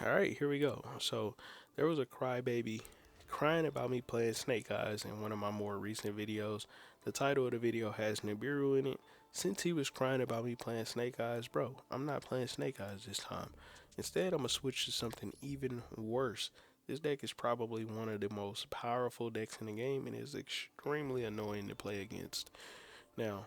Alright, here we go. So, there was a crybaby crying about me playing Snake Eyes in one of my more recent videos. The title of the video has Nibiru in it. Since he was crying about me playing Snake Eyes, bro, I'm not playing Snake Eyes this time. Instead, I'm gonna switch to something even worse. This deck is probably one of the most powerful decks in the game and is extremely annoying to play against. Now,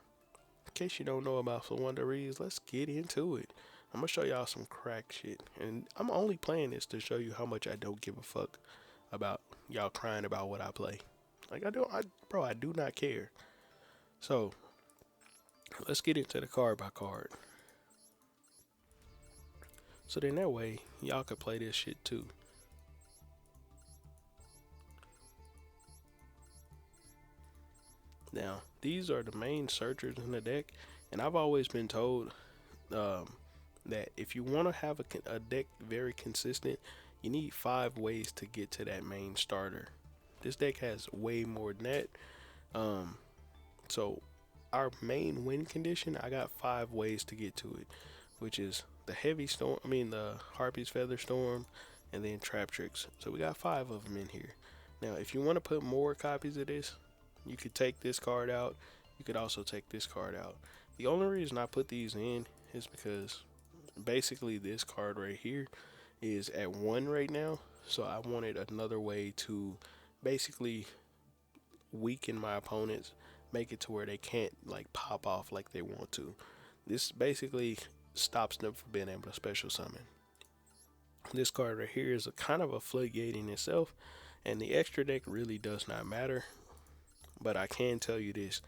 in case you don't know about the Wonder Reeds, let's get into it. I'm gonna show y'all some crack shit, and I'm only playing this to show you how much I don't give a fuck about y'all crying about what I play. Like bro, I do not care. So let's get into the card by card. So then that way y'all could play this shit too. Now these are the main searchers in the deck, and I've always been told um, that if you want to have a deck very consistent, you need 5 ways to get to that main starter. This deck has way more than that. Um, so our main win condition, I got 5 ways to get to it, which is the heavy storm. I mean the Harpy's Feather Storm, and then Trap Tricks. So we got 5 of them in here. Now, if you want to put more copies of this, you could take this card out. You could also take this card out. The only reason I put these in is because basically this card right here is at 1 right now. So I wanted another way to basically weaken my opponents, make it to where they can't like pop off like they want to. This basically stops them from being able to special summon. This card right here is a kind of a floodgate in itself, and the extra deck really does not matter. But I can tell you this: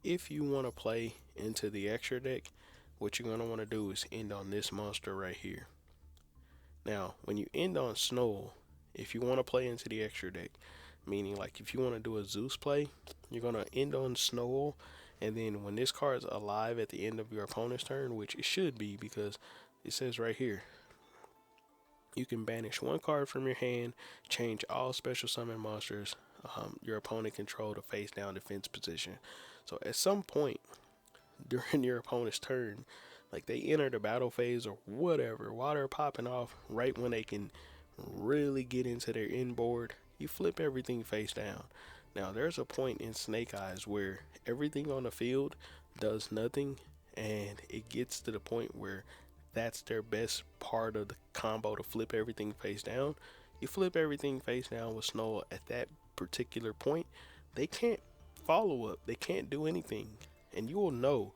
if you want to play into the extra deck, what you're gonna want to do is end on this monster right here. Now, when you end on Snow, if you want to play into the extra deck, meaning like if you want to do a Zeus play, you're gonna end on Snow, and then when this card's alive at the end of your opponent's turn, which it should be because it says right here, you can banish 1 card from your hand, change all special summon monsters your opponent control to face down defense position. So at some point during your opponent's turn, like they enter the battle phase or whatever, while they're popping off, right when they can really get into their inboard, you flip everything face down. Now there's a point in Snake Eyes where everything on the field does nothing, and it gets to the point where that's their best part of the combo, to flip everything face down. You flip everything face down with Snow at that particular point, they can't follow up, they can't do anything, and you will know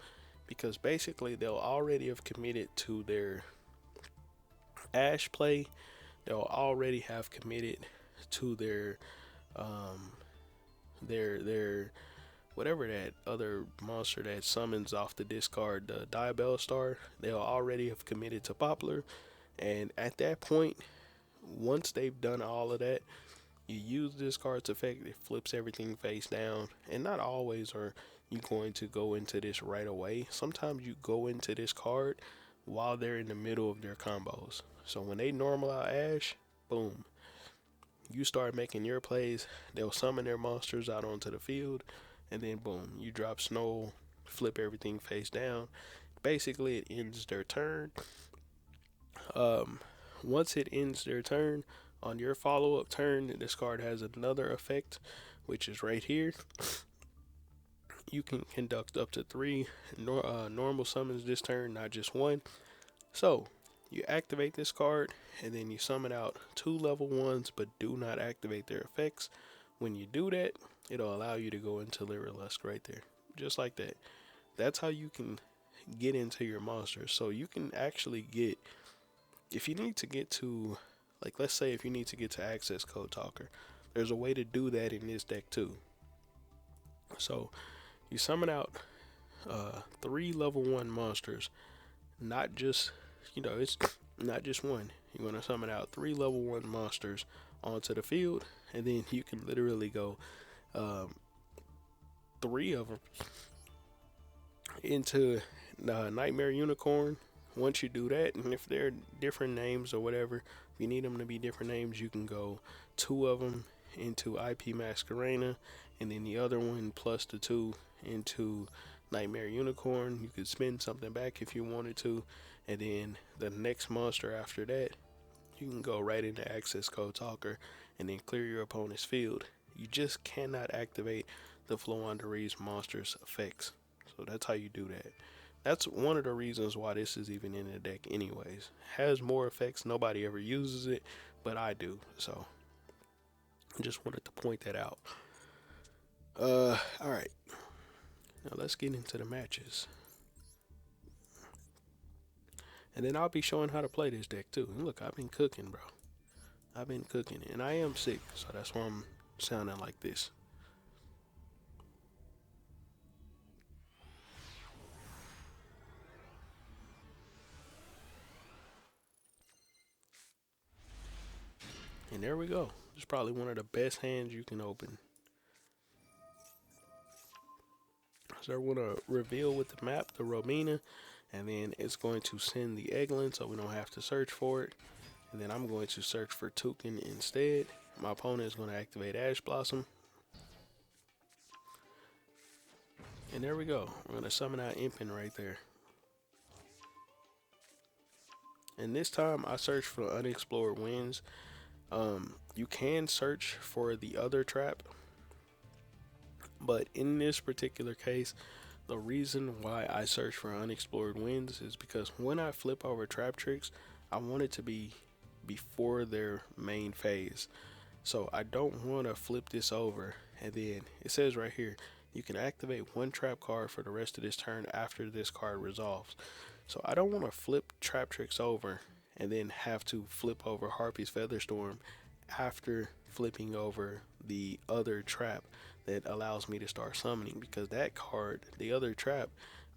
because basically they'll already have committed to their Ash play. They'll already have committed to um their whatever that other monster that summons off the discard, the Diabell Star. They'll already have committed to Poplar, and at that point, once they've done all of that, you use this card's effect. It flips everything face down, and not always are you going to go into this right away. Sometimes you go into this card while they're in the middle of their combos. So when they normal out Ash, boom, you start making your plays. They'll summon their monsters out onto the field, and then boom, you drop Snow, flip everything face down. Basically, it ends their turn. Um, Once it ends their turn, on your follow-up turn, this card has another effect, which is right here. You can conduct up to 3 normal summons this turn, not just 1. So you activate this card, and then you summon out 2 level 1s, but do not activate their effects. When you do that, it'll allow you to go into Lyrilusk right there, just like that. That's how you can get into your monsters. So you can actually get, if you need to get to, like let's say if you need to get to Access Code Talker, there's a way to do that in this deck too. So you summon out 3 level 1 monsters, not just, it's not just one. You're going to summon out 3 level 1 monsters onto the field, and then you can literally go 3 of them into Nightmare Unicorn. Once you do that, and if they're different names or whatever, if you need them to be different names, you can go 2 of them into IP Masquerena, and then the other one plus the 2 into Nightmare Unicorn. You could spin something back if you wanted to, and then the next monster after that, you can go right into access code talker and then clear your opponent's field. You just cannot activate the Floowandereeze monster's effects. So that's how you do that. That's one of the reasons why this is even in the deck anyways. Has more effects, nobody ever uses it, but I do. So I just wanted to point that out. Alright. Now let's get into the matches. And then I'll be showing how to play this deck too. And look, I've been cooking, bro. I've been cooking. And I am sick, so that's why I'm sounding like this. And there we go. It's probably one of the best hands you can open. So we're going to reveal with the map the Robina, and then it's going to send the Eglin so we don't have to search for it. And then I'm going to search for Toucan instead. My opponent is going to activate Ash Blossom. And there we go. We're going to summon out Impin right there. And this time I searched for Unexplored Winds. You can search for the other trap, but in this particular case, the reason why I search for Unexplored Winds is because when I flip over Trap Tricks, I want it to be before their main phase. So I don't want to flip this over, and then it says right here, you can activate one trap card for the rest of this turn after this card resolves. So I don't want to flip Trap Tricks over and then have to flip over Harpy's Featherstorm after flipping over the other trap that allows me to start summoning, because that card, the other trap,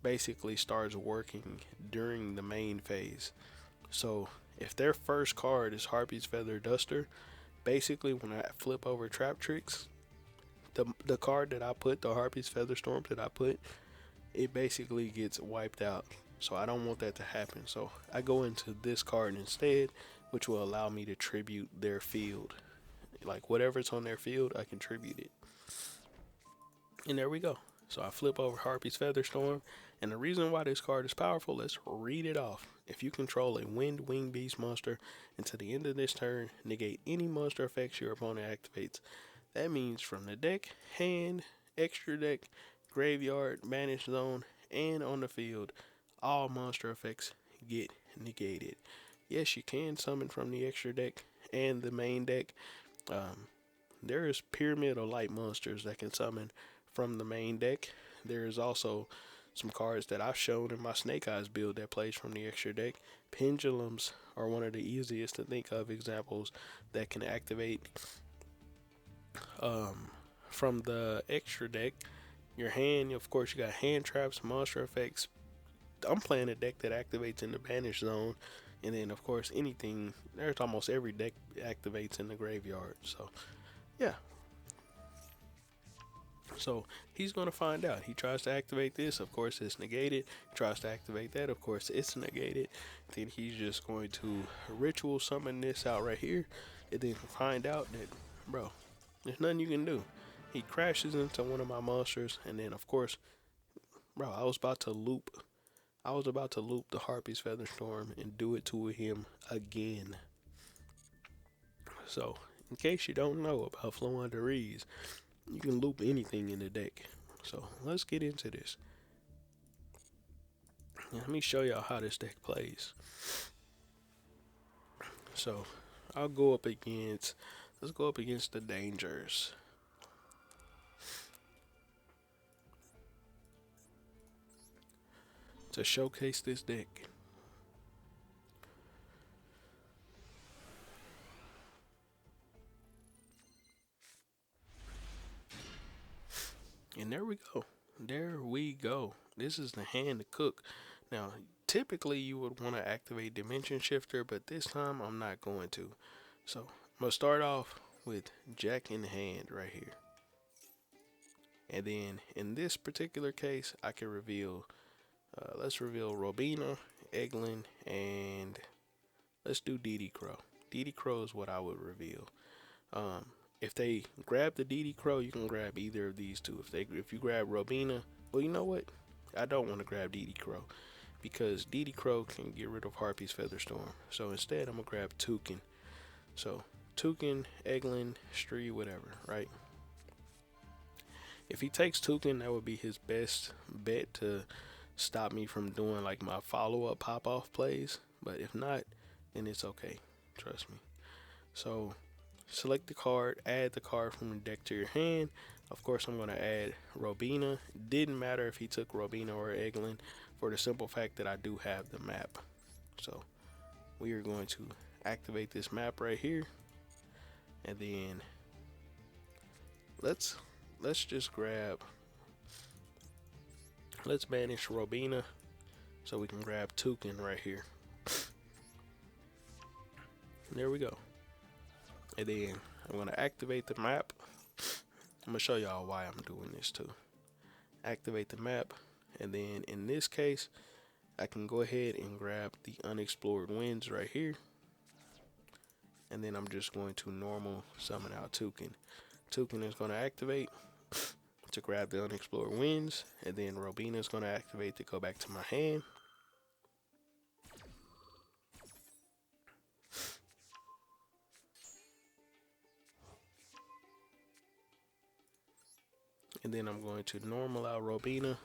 basically starts working during the main phase. So if their first card is Harpy's Feather Duster, basically when I flip over Trap Tricks, the card that I put, the Harpy's Featherstorm that I put, it basically gets wiped out. So I don't want that to happen. So I go into this card instead, which will allow me to tribute their field. Like whatever's on their field, I can tribute it. And there we go. So I flip over Harpy's Featherstorm. And the reason why this card is powerful, let's read it off. If you control a Wind Wing Beast monster until the end of this turn, negate any monster effects your opponent activates. That means from the deck, hand, extra deck, graveyard, banished zone, and on the field, all monster effects get negated. Yes, you can summon from the extra deck and the main deck. There is Pyramid of Light monsters that can summon from the main deck. There is also some cards that I've shown in my Snake Eyes build that plays from the extra deck. Pendulums are one of the easiest to think of examples that can activate from the extra deck. Your hand, of course, you got hand traps, monster effects. I'm playing a deck that activates in the banish zone, and then of course anything. There's almost every deck activates in the graveyard. So yeah. So he's gonna find out. He tries to activate this, of course it's negated. He tries to activate that, of course it's negated. Then he's just going to ritual summon this out right here, and then find out that, bro, there's nothing you can do. He crashes into one of my monsters, and then of course, bro, I was about to loop the Harpy's Featherstorm and do it to him again. So, in case you don't know about Floowandereeze, you can loop anything in the deck. So, let's get into this. Let me show y'all how this deck plays. So, let's go up against the Dangers. To showcase this deck. And there we go. There we go. This is the hand to cook. Now, typically you would want to activate Dimension Shifter, but this time I'm not going to. So, I'm going to start off with Jack in hand right here. And then in this particular case, I can reveal, let's reveal Robina, Eglin, and let's do DD Crow. DD Crow is what I would reveal. If they grab the DD Crow, you can grab either of these two. If you grab Robina, well, you know what? I don't want to grab DD Crow because DD Crow can get rid of Harpy's Featherstorm. So instead, I'm gonna grab Toucan. So Toucan, Eglin, Stree, whatever, right? If he takes Toucan, that would be his best bet to stop me from doing like my follow-up pop-off plays. But if not, then it's okay. Trust me. So select the card, add the card from the deck to your hand. Of course, I'm going to add Robina. Didn't matter if he took Robina or Eglin for the simple fact that I do have the map. So we are going to activate this map right here. And then let's just grab, let's banish Robina so we can grab Toucan right here. There we go. And then I'm going to activate the map. I'm going to show y'all why I'm doing this too. Activate the map, and then in this case, I can go ahead and grab the unexplored winds right here. And then I'm just going to normal summon out Toucan. Toucan is going to activate to grab the unexplored winds, and then Robina is going to activate to go back to my hand. And then I'm going to normal out Robina.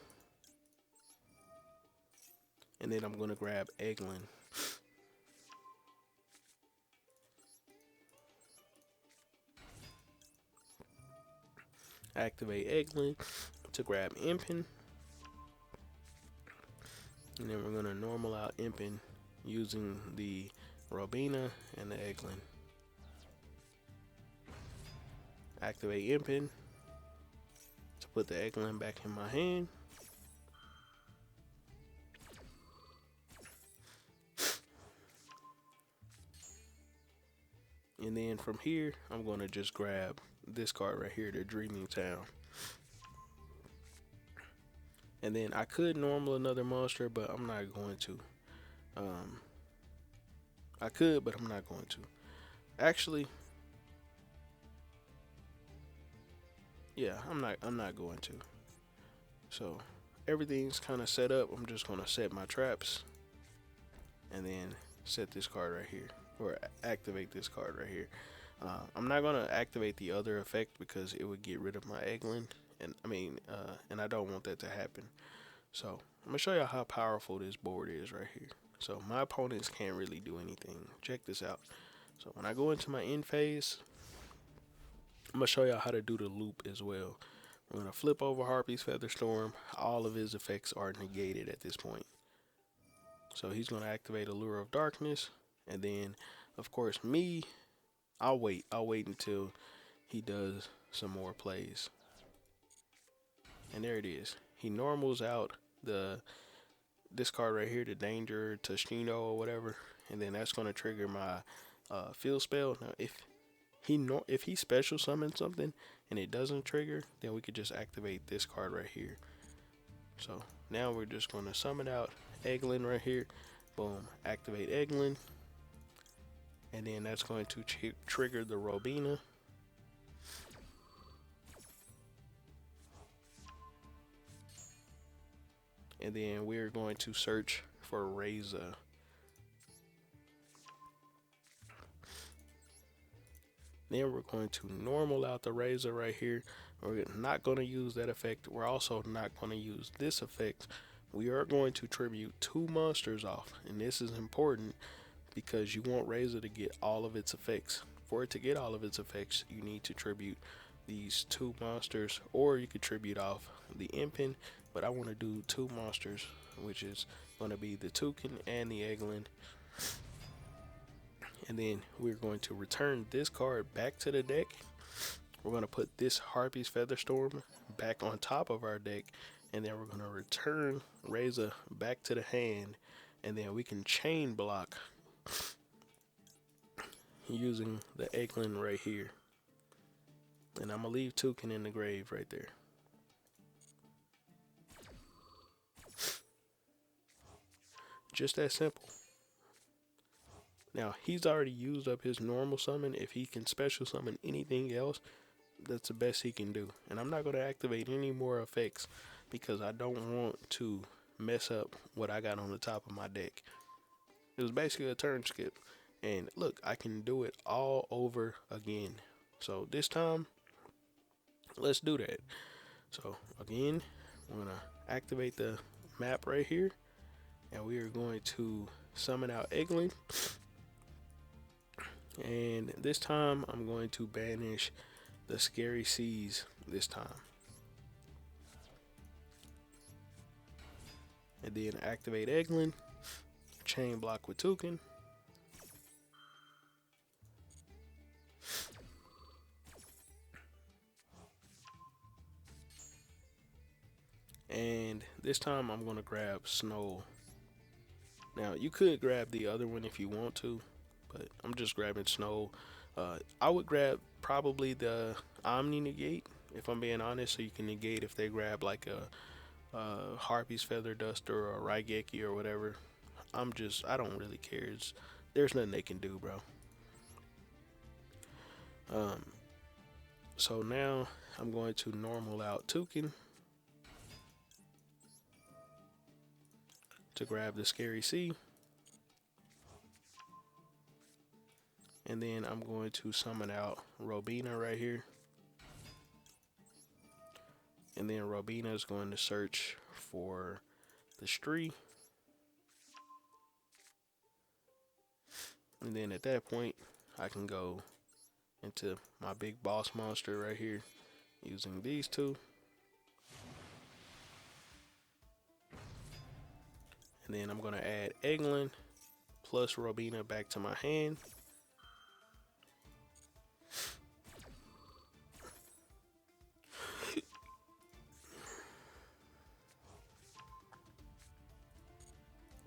And then I'm going to grab Eglin. Activate Eglin to grab Impin. And then we're going to normal out Impin using the Robina and the Eglin. Activate Impin to put the Eglin back in my hand. And then from here, I'm going to just grab this card right here, the Dreaming Town. And then I could normal another monster, but I'm not going to. I could, but I'm not going to. Actually, yeah, I'm not going to. So everything's kind of set up. I'm just going to set my traps and then set this card right here, or activate this card right here. I'm not going to activate the other effect because it would get rid of my Eglin, and I don't want that to happen. So I'm going to show you how powerful this board is right here. So my opponents can't really do anything. Check this out. So when I go into my end phase, I'm going to show y'all how to do the loop as well. We're going to flip over Harpy's Featherstorm. All of his effects are negated at this point. So he's going to activate Allure of Darkness. And then, of course, I'll wait until he does some more plays. And there it is. He normals out this card right here, the Danger Tashino or whatever. And then that's going to trigger my field spell. Now, if he special summons something and it doesn't trigger, then we could just activate this card right here. So now we're just going to summon out Eglin right here. Boom, activate Eglin. And then that's going to trigger the Robina. And then we're going to search for Reza. Then we're going to normal out the Razor right here. We're not going to use that effect. We're also not going to use this effect. We are going to tribute 2 monsters off. And this is important because you want Razor to get all of its effects. For it to get all of its effects, you need to tribute these 2 monsters, or you could tribute off the Impin. But I want to do 2 monsters, which is going to be the Toucan and the Eglin. And then we're going to return this card back to the deck. We're going to put this Harpy's Featherstorm back on top of our deck. And then we're going to return Reza back to the hand. And then we can chain block using the Eglin right here. And I'm going to leave Toucan in the grave right there. Just that simple. Now, he's already used up his normal summon. If he can special summon anything else, that's the best he can do. And I'm not going to activate any more effects because I don't want to mess up what I got on the top of my deck. It was basically a turn skip. And look, I can do it all over again. So this time, let's do that. So again, I'm gonna activate the map right here, and we are going to summon out Eglin. And this time, I'm going to banish the Scary Seas this time. And then activate Eglin, chain block with Toucan. And this time I'm gonna grab Snow. Now you could grab the other one if you want to, but I'm just grabbing Snow. I would grab probably the Omni Negate if I'm being honest, so you can negate if they grab like a Harpy's Feather Duster or a Raigeki or whatever. I don't really care. There's nothing they can do, bro. Um, so now I'm going to normal out Toucan to grab the Scary Sea. And then I'm going to summon out Robina right here. And then Robina is going to search for the Stree. And then at that point, I can go into my big boss monster right here using these two. And then I'm going to add Eglin plus Robina back to my hand.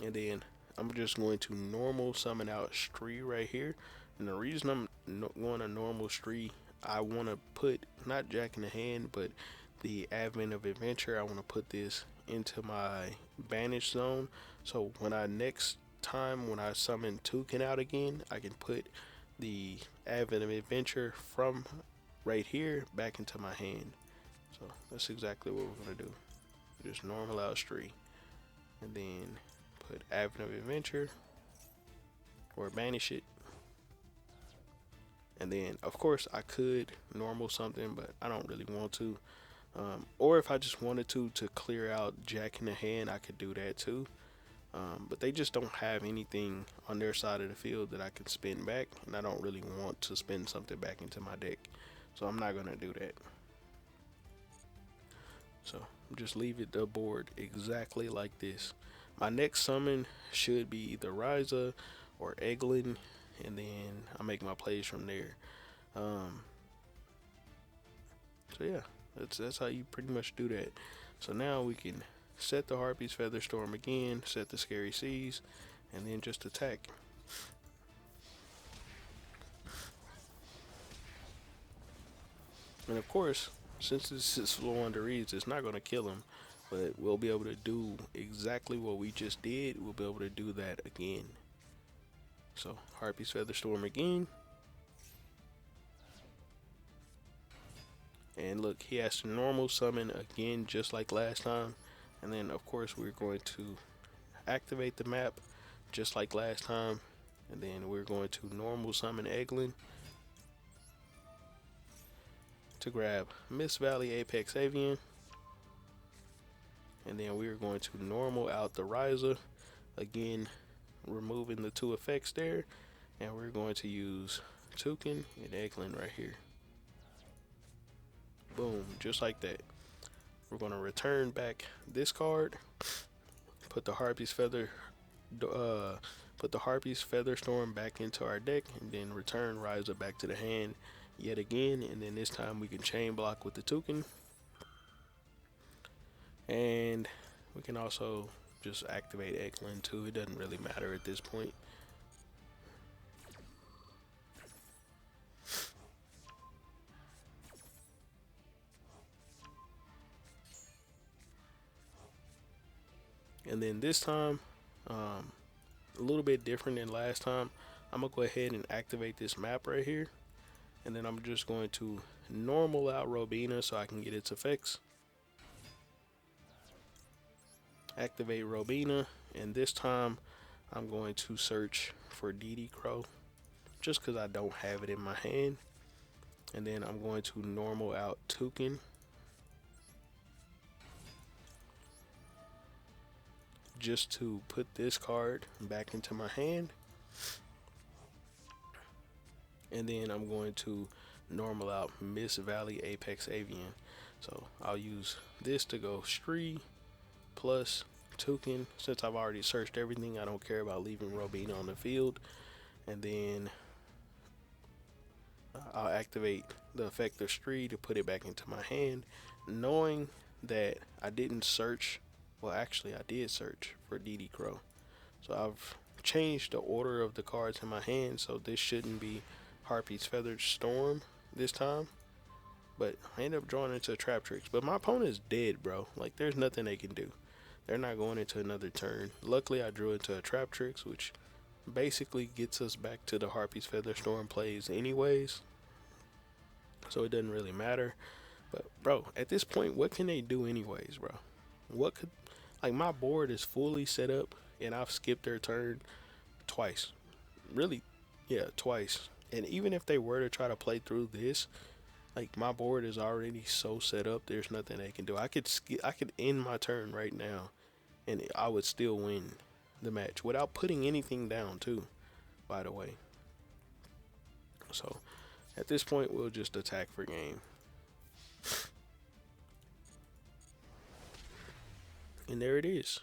And then I'm just going to normal summon out Stree right here. And the reason I'm going to normal Stree, I want to put not Jack in the Hand, but the Advent of Adventure. I want to put this into my banish zone. So when next time when I summon Toucan out again, I can put the Advent of Adventure from right here back into my hand. So that's exactly what we're gonna do. Just normal out Stree, and then put Advent of Adventure or banish it. And then of course I could normal something, but I don't really want to. Or if I just wanted to clear out Jack in the Hand, I could do that too. But they just don't have anything on their side of the field that I can spin back, and I don't really want to spin something back into my deck, so I'm not gonna do that. So just leave it the board exactly like this. My next summon should be either Ryza or Eglin, and then I make my plays from there. So yeah, that's how you pretty much do that. So now we can set the Harpy's Feather Storm again, set the Scary Seas, and then just attack. And of course, since this is slow under reads, it's not going to kill him, but we'll be able to do exactly what we just did. We'll be able to do that again. So Harpy's Feather Storm again. And look, he has to normal summon again just like last time. And then of course we're going to activate the map just like last time. And then we're going to normal summon Eglin to grab Mist Valley Apex Avian. And then we're going to normal out the Ryza, again removing the two effects there. And we're going to use Toucan and Eglin right here. Boom, just like that. We're going to return back this card, put the Harpy's Feather Storm back into our deck, and then return Ryza back to the hand yet again. And then this time we can chain block with the Toucan, and we can also just activate Eglin too. It doesn't really matter at this point. And then this time, a little bit different than last time, I'm gonna go ahead and activate this map right here, and then I'm just going to normal out Robina so I can get its effects. Activate Robina, and this time I'm going to search for DD Crow. just because I don't have it in my hand. And then I'm going to normal out Toucan. Just to put this card back into my hand. And then I'm going to normal out Miss Valley Apex Avian. So I'll use this to go Stree plus Toucan. Since I've already searched everything, I don't care about leaving Robina on the field. And then I'll activate the effect of Stree to put it back into my hand, knowing that I didn't search. Well, actually, I did search for DD Crow. So I've changed the order of the cards in my hand, so this shouldn't be Harpy's Feathered Storm this time. But I end up drawing into Trap Tricks. But my opponent is dead, bro. Like, there's nothing they can do. They're not going into another turn. Luckily, I drew into a Trap Tricks, which basically gets us back to the Harpy's Feather Storm plays anyways. So it doesn't really matter. But, bro, at this point, what can they do anyways, bro? What could... Like, my board is fully set up, and I've skipped their turn twice. Really, yeah, twice. And even if they were to try to play through this, like, my board is already so set up, there's nothing they can do. I could end my turn right now, and I would still win the match without putting anything down, too, by the way. So, at this point, we'll just attack for game. And there it is.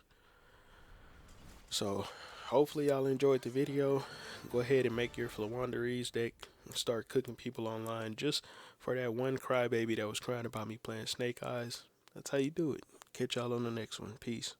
So, hopefully y'all enjoyed the video. Go ahead and make your Flawanderese deck and start cooking people online just for that one crybaby that was crying about me playing Snake Eyes. That's how you do it. Catch y'all on the next one. Peace.